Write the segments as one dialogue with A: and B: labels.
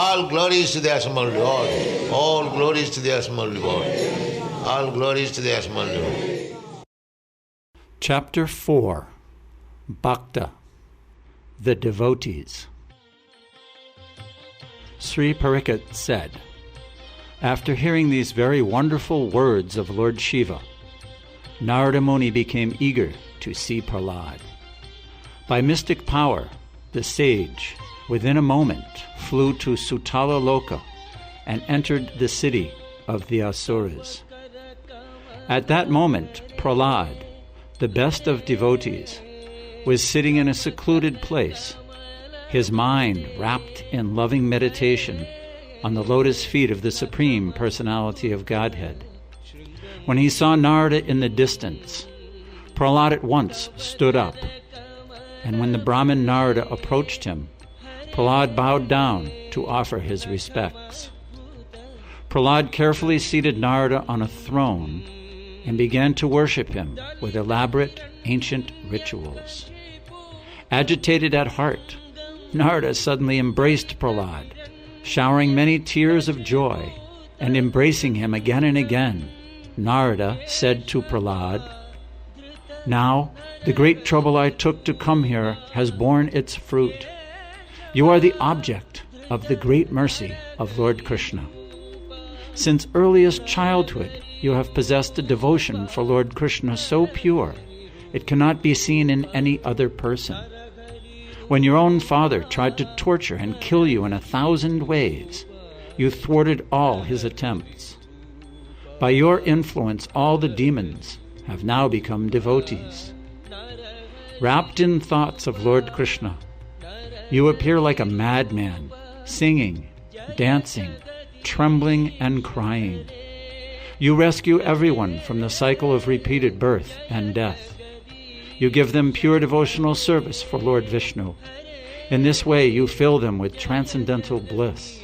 A: All glories to the Assembled Lord. All glories to the Assembled Lord. All glories to the Assembled Lord.
B: Chapter 4. Bhakta, the Devotees. Sri Pariksit said, after hearing these very wonderful words of Lord Shiva, Narada Muni became eager to see Prahlada. By mystic power, the sage, within a moment, flew to Sutala Loka and entered the city of the Asuras. At that moment, Prahlada, the best of devotees, was sitting in a secluded place, his mind wrapped in loving meditation on the lotus feet of the Supreme Personality of Godhead. When he saw Narada in the distance, Prahlada at once stood up, and when the Brahmin Narada approached him, Prahlada bowed down to offer his respects. Prahlada carefully seated Narada on a throne and began to worship him with elaborate ancient rituals. Agitated at heart, Narada suddenly embraced Prahlada, showering many tears of joy, and embracing him again and again, Narada said to Prahlada, now the great trouble I took to come here has borne its fruit. You are the object of the great mercy of Lord Krishna. Since earliest childhood you have possessed a devotion for Lord Krishna so pure, it cannot be seen in any other person. When your own father tried to torture and kill you in 1,000 ways, you thwarted all his attempts. By your influence, all the demons have now become devotees. Wrapped in thoughts of Lord Krishna, you appear like a madman, singing, dancing, trembling, and crying. You rescue everyone from the cycle of repeated birth and death. You give them pure devotional service for Lord Vishnu. In this way, you fill them with transcendental bliss.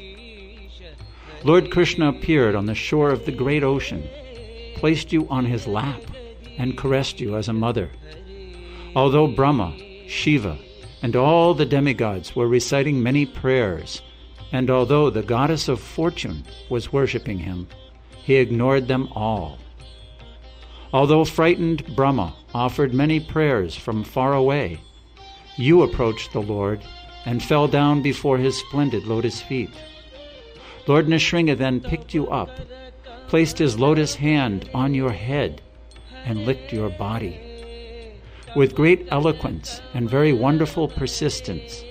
B: Lord Krishna appeared on the shore of the great ocean, placed you on his lap, and caressed you as a mother. Although Brahma, Shiva, and all the demigods were reciting many prayers, and although the goddess of fortune was worshipping him, he ignored them all. Although frightened Brahma offered many prayers from far away, you approached the Lord and fell down before his splendid lotus feet. Lord Nrsimha then picked you up, placed his lotus hand on your head, and licked your body. With great eloquence and very wonderful persistence,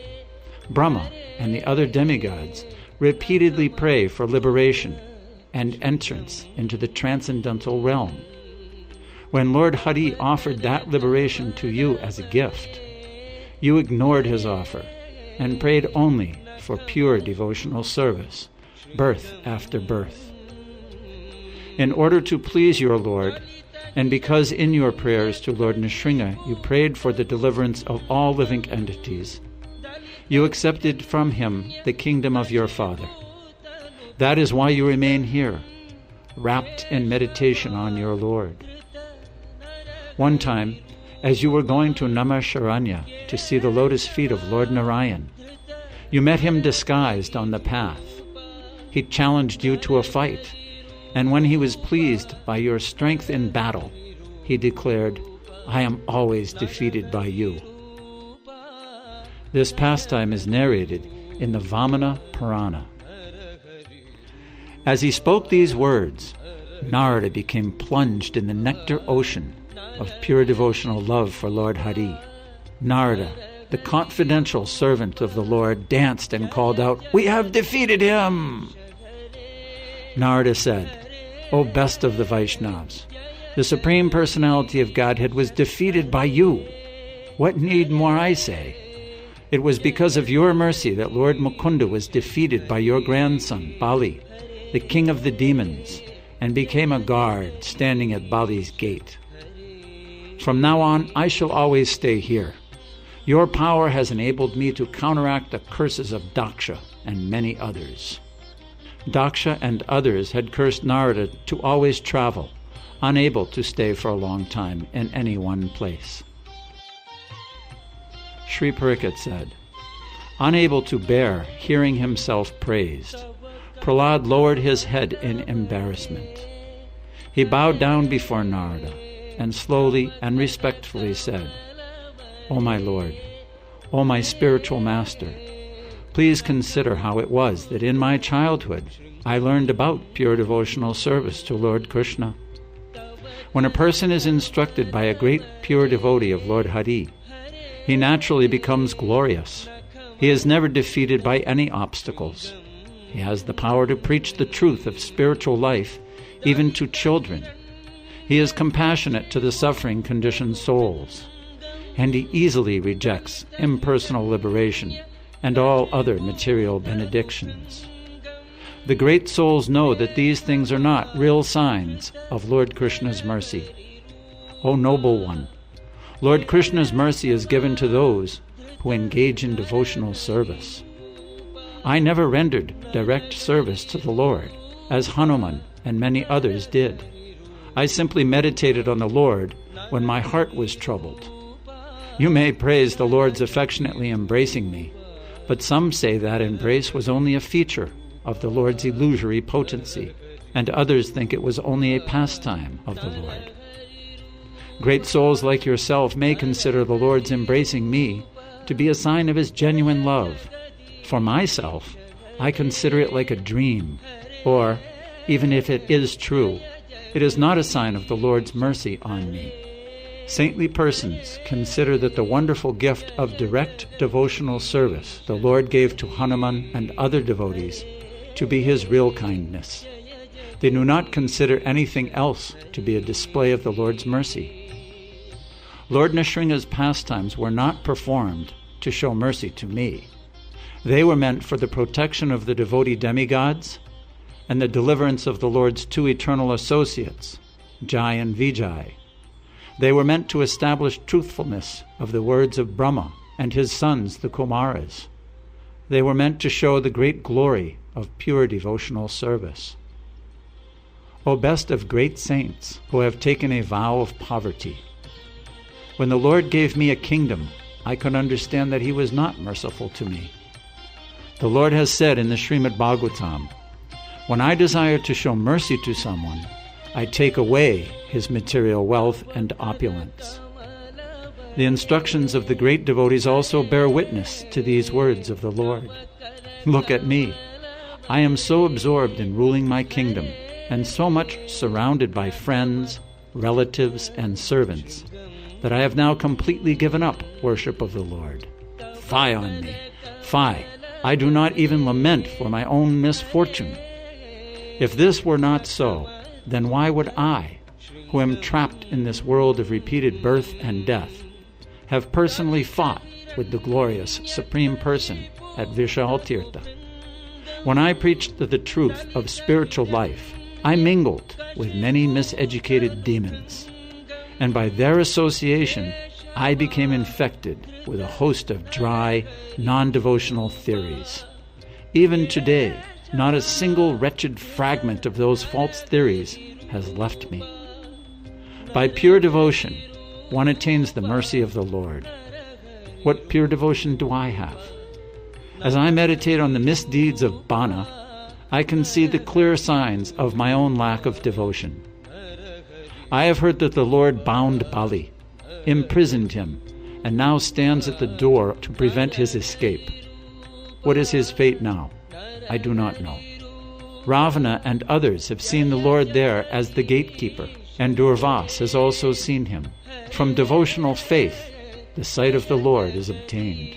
B: Brahma and the other demigods repeatedly pray for liberation and entrance into the transcendental realm. When Lord Hari offered that liberation to you as a gift, you ignored his offer and prayed only for pure devotional service, birth after birth. In order to please your Lord, and because in your prayers to Lord Nrsimha you prayed for the deliverance of all living entities, you accepted from him the kingdom of your father. That is why you remain here, wrapped in meditation on your Lord. One time, as you were going to Namasharanya to see the lotus feet of Lord Narayan, you met him disguised on the path. He challenged you to a fight, and when he was pleased by your strength in battle, he declared, I am always defeated by you. This pastime is narrated in the Vamana Purana. As he spoke these words, Narada became plunged in the nectar ocean of pure devotional love for Lord Hari. Narada, the confidential servant of the Lord, danced and called out, We have defeated him! Narada said, O best of the Vaishnavas, the Supreme Personality of Godhead was defeated by you. What need more I say? It was because of your mercy that Lord Mukunda was defeated by your grandson, Bali, the king of the demons, and became a guard standing at Bali's gate. From now on, I shall always stay here. Your power has enabled me to counteract the curses of Daksha and many others. Daksha and others had cursed Narada to always travel, unable to stay for a long time in any one place. Sri Pariksit said, Unable to bear hearing himself praised, Prahlada lowered his head in embarrassment. He bowed down before Narada and slowly and respectfully said, "O my Lord, O my spiritual master, please consider how it was that in my childhood I learned about pure devotional service to Lord Krishna. When a person is instructed by a great pure devotee of Lord Hari, he naturally becomes glorious. He is never defeated by any obstacles. He has the power to preach the truth of spiritual life even to children. He is compassionate to the suffering conditioned souls, and he easily rejects impersonal liberation and all other material benedictions. The great souls know that these things are not real signs of Lord Krishna's mercy. O noble one, Lord Krishna's mercy is given to those who engage in devotional service. I never rendered direct service to the Lord, as Hanuman and many others did. I simply meditated on the Lord when my heart was troubled. You may praise the Lord's affectionately embracing me, but some say that embrace was only a feature of the Lord's illusory potency, and others think it was only a pastime of the Lord. Great souls like yourself may consider the Lord's embracing me to be a sign of his genuine love. For myself, I consider it like a dream, or, even if it is true, it is not a sign of the Lord's mercy on me. Saintly persons consider that the wonderful gift of direct devotional service the Lord gave to Hanuman and other devotees to be his real kindness. They do not consider anything else to be a display of the Lord's mercy. Lord Nrsimha's pastimes were not performed to show mercy to me. They were meant for the protection of the devotee demigods and the deliverance of the Lord's two eternal associates, Jai and Vijay. They were meant to establish truthfulness of the words of Brahma and his sons, the Kumaras. They were meant to show the great glory of pure devotional service. O best of great saints who have taken a vow of poverty, when the Lord gave me a kingdom, I could understand that he was not merciful to me. The Lord has said in the Srimad Bhagavatam, when I desire to show mercy to someone, I take away his material wealth and opulence. The instructions of the great devotees also bear witness to these words of the Lord. Look at me. I am so absorbed in ruling my kingdom and so much surrounded by friends, relatives, and servants that I have now completely given up worship of the Lord. Fie on me! Fie! I do not even lament for my own misfortune. If this were not so, then why would I, who am trapped in this world of repeated birth and death, have personally fought with the glorious Supreme Person at Vishaltirtha? When I preached the truth of spiritual life, I mingled with many miseducated demons, and by their association, I became infected with a host of dry, non-devotional theories. Even today, not a single wretched fragment of those false theories has left me. By pure devotion, one attains the mercy of the Lord. What pure devotion do I have? As I meditate on the misdeeds of Bana, I can see the clear signs of my own lack of devotion. I have heard that the Lord bound Bali, imprisoned him, and now stands at the door to prevent his escape. What is his fate now? I do not know. Ravana and others have seen the Lord there as the gatekeeper, and Durvas has also seen him. From devotional faith, the sight of the Lord is obtained.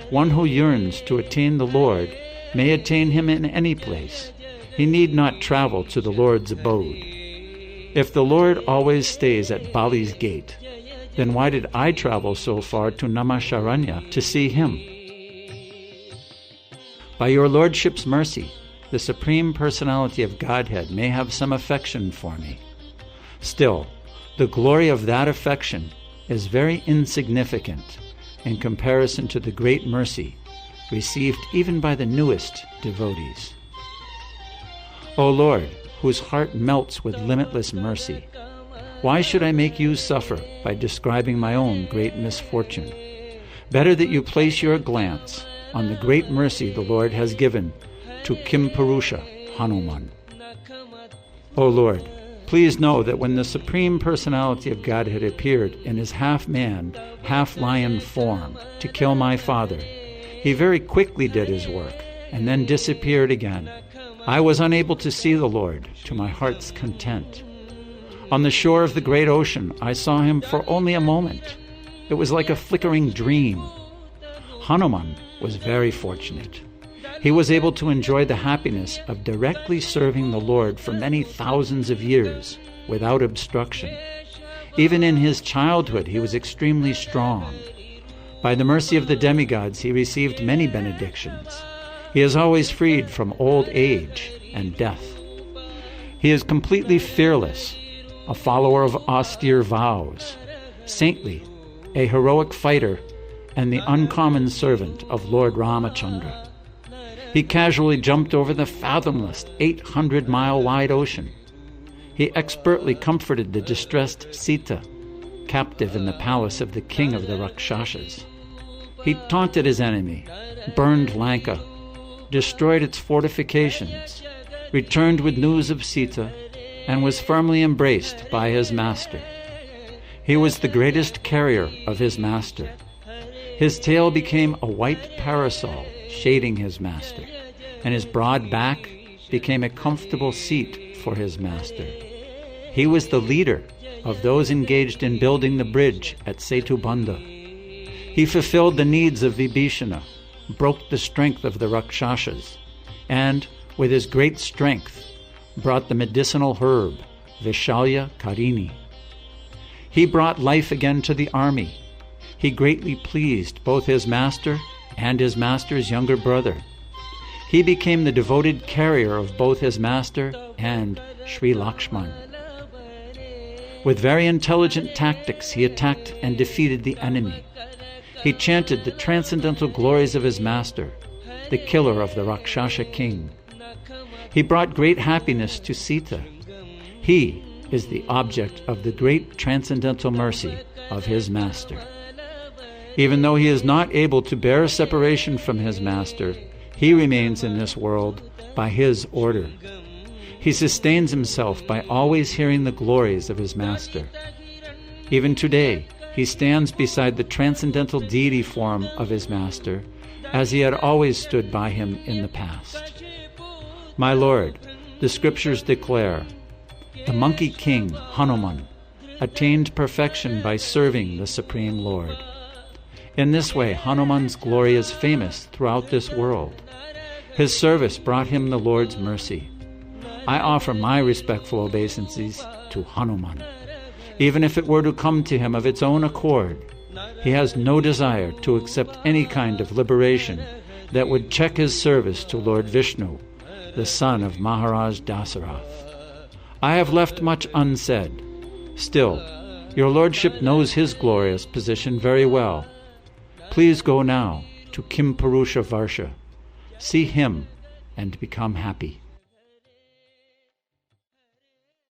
B: One who yearns to attain the Lord may attain him in any place. He need not travel to the Lord's abode. If the Lord always stays at Bali's gate, then why did I travel so far to Namasharanya to see him? By your Lordship's mercy, the Supreme Personality of Godhead may have some affection for me. Still, the glory of that affection is very insignificant in comparison to the great mercy received even by the newest devotees. O Lord, whose heart melts with limitless mercy, why should I make you suffer by describing my own great misfortune? Better that you place your glance on the great mercy the Lord has given to Kimpurusha Hanuman. O Lord, please know that when the Supreme Personality of Godhead appeared in his half-man, half-lion form to kill my father, he very quickly did his work and then disappeared again. I was unable to see the Lord to my heart's content. On the shore of the great ocean, I saw him for only a moment. It was like a flickering dream. Hanuman was very fortunate. He was able to enjoy the happiness of directly serving the Lord for many thousands of years without obstruction. Even in his childhood, he was extremely strong. By the mercy of the demigods, he received many benedictions. He is always freed from old age and death. He is completely fearless, a follower of austere vows, saintly, a heroic fighter, and the uncommon servant of Lord Ramachandra. He casually jumped over the fathomless 800-mile-wide ocean. He expertly comforted the distressed Sita, captive in the palace of the king of the Rakshasas. He taunted his enemy, burned Lanka, destroyed its fortifications, returned with news of Sita, and was firmly embraced by his master. He was the greatest carrier of his master. His tail became a white parasol shading his master, and his broad back became a comfortable seat for his master. He was the leader of those engaged in building the bridge at Setubandha. He fulfilled the needs of Vibhishana, broke the strength of the Rakshasas, and, with his great strength, brought the medicinal herb, Vishalya Karini. He brought life again to the army. He greatly pleased both his master and his master's younger brother. He became the devoted carrier of both his master and Sri Lakshman. With very intelligent tactics, he attacked and defeated the enemy. He chanted the transcendental glories of his master, the killer of the Rakshasa king. He brought great happiness to Sita. He is the object of the great transcendental mercy of his master. Even though he is not able to bear separation from his master, he remains in this world by his order. He sustains himself by always hearing the glories of his master. Even today, he stands beside the transcendental deity form of his master, as he had always stood by him in the past. My Lord, the scriptures declare, the monkey king, Hanuman, attained perfection by serving the Supreme Lord. In this way, Hanuman's glory is famous throughout this world. His service brought him the Lord's mercy. I offer my respectful obeisances to Hanuman. Even if it were to come to him of its own accord, he has no desire to accept any kind of liberation that would check his service to Lord Vishnu, the son of Maharaj Dasarath. I have left much unsaid. Still, your lordship knows his glorious position very well. Please go now to Kimpurusha Varsha. See him and become happy.